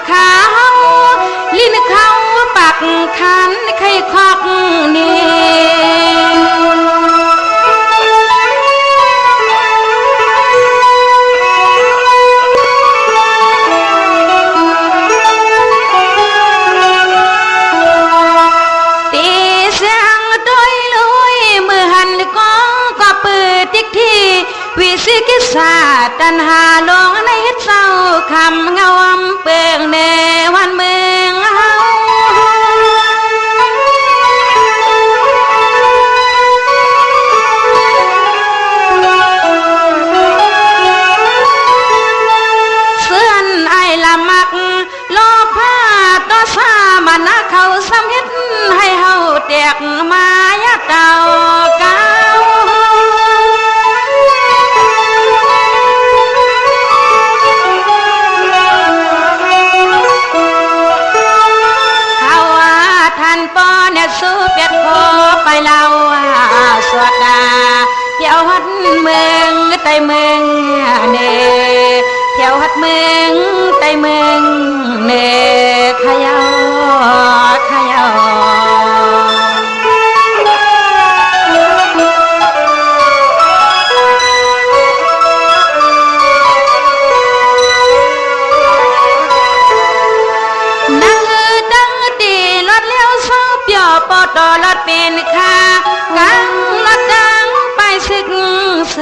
ขาลิ้นเขาปักขันไข่คอกนี่วิสิกิสาตันหาลงในเศร้าคำเงาเปิงในวันเมืองเฮาเสื่อนไอละมักโลภะต่อสามันเขาสำเร็จให้เฮาแตกมายาเก่าเก่าสู้เป็ดพอไปเล่าสวดดาเที่ยวฮัดเมืองไต่เมืองเนเที่ยวฮัดเมืองไต่เมืองเนขยาขยาปอตอลดเป็นค่ากังลดดังไปสึกเส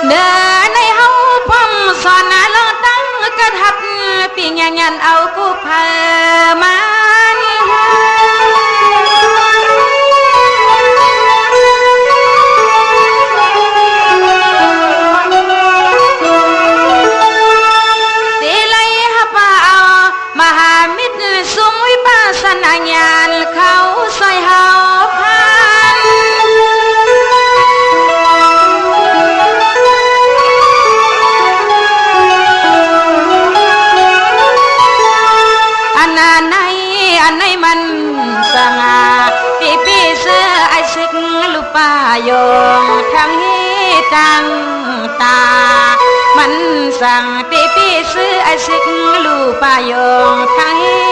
เดินในเฮาพมสอนลองตั้งกระทับปีงยันเอากูเพอมาญาณเขาซอยเฮาพันอันไหนมันสง่าปีเสื้อไอซิกลูปายงทางฮีตังตามันสั่งปีเสื้อไอซิกลูปายงทางฮี